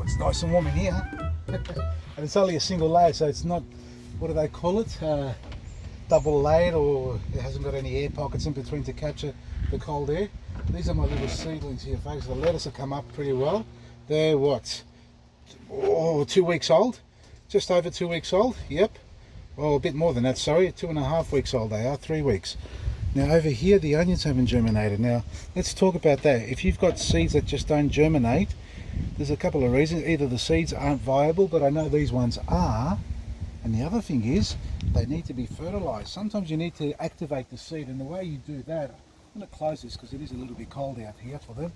it's nice and warm in here. And it's only a single layer, so it's not, what do they call it? Double layered, or it hasn't got any air pockets in between to capture the cold air. These are my little seedlings here, folks. The lettuce have come up pretty well. They're what? Oh, 2 weeks old. Just over 2 weeks old. Yep. Well, a bit more than that, sorry. 2.5 weeks old they are, 3 weeks. Now over here, the onions haven't germinated. Now, let's talk about that. If you've got seeds that just don't germinate, there's a couple of reasons. Either the seeds aren't viable, but I know these ones are. And the other thing is, they need to be fertilized. Sometimes you need to activate the seed, and the way you do that, I'm going to close this because it is a little bit cold out here for them.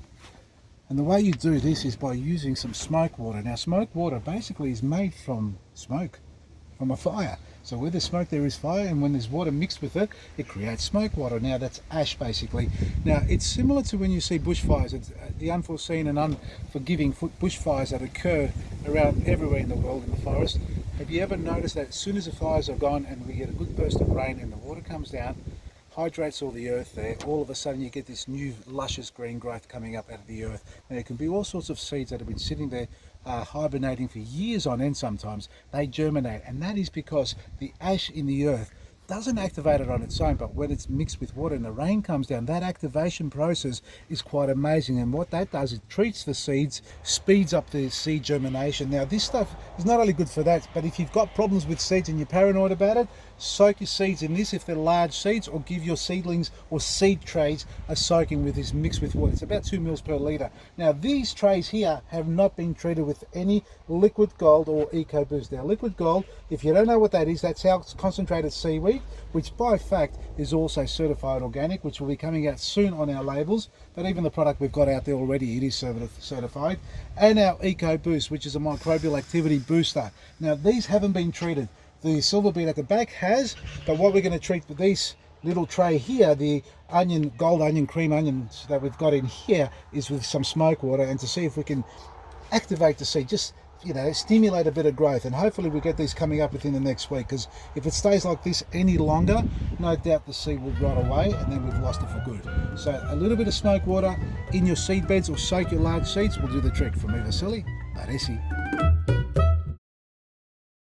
And the way you do this is by using some smoke water. Now, smoke water basically is made from smoke, from a fire. So where there's smoke, there is fire, and when there's water mixed with it, it creates smoke water. Now, that's ash, basically. Now, it's similar to when you see bushfires. It's the unforeseen and unforgiving bushfires that occur around everywhere in the world in the forest. Have you ever noticed that as soon as the fires are gone and we get a good burst of rain and the water comes down, hydrates all the earth there, all of a sudden you get this new luscious green growth coming up out of the earth. Now, it can be all sorts of seeds that have been sitting there hibernating for years on end. Sometimes they germinate, and that is because the ash in the earth doesn't activate it on its own, but when it's mixed with water and the rain comes down, that activation process is quite amazing. And what that does, it treats the seeds, speeds up the seed germination. Now, this stuff is not only good for that, but if you've got problems with seeds and you're paranoid about it, soak your seeds in this if they're large seeds, or give your seedlings or seed trays a soaking with this mixed with water. It's about 2 mils per litre. Now, these trays here have not been treated with any liquid gold or EcoBoost. Now, liquid gold, if you don't know what that is, that's our concentrated seaweed, which by fact is also certified organic, which will be coming out soon on our labels. But even the product we've got out there already, it is certified. And our EcoBoost, which is a microbial activity booster. Now, these haven't been treated. The silver beet at the back has, but what we're going to treat with this little tray here, the onion, gold onion, cream onions that we've got in here, is with some smoke water, and to see if we can activate the seed, just, you know, stimulate a bit of growth. And hopefully we get these coming up within the next week, because if it stays like this any longer, no doubt the seed will rot away and then we've lost it for good. So a little bit of smoke water in your seed beds, or soak your large seeds, will do the trick. From me, Vasily, Baresi.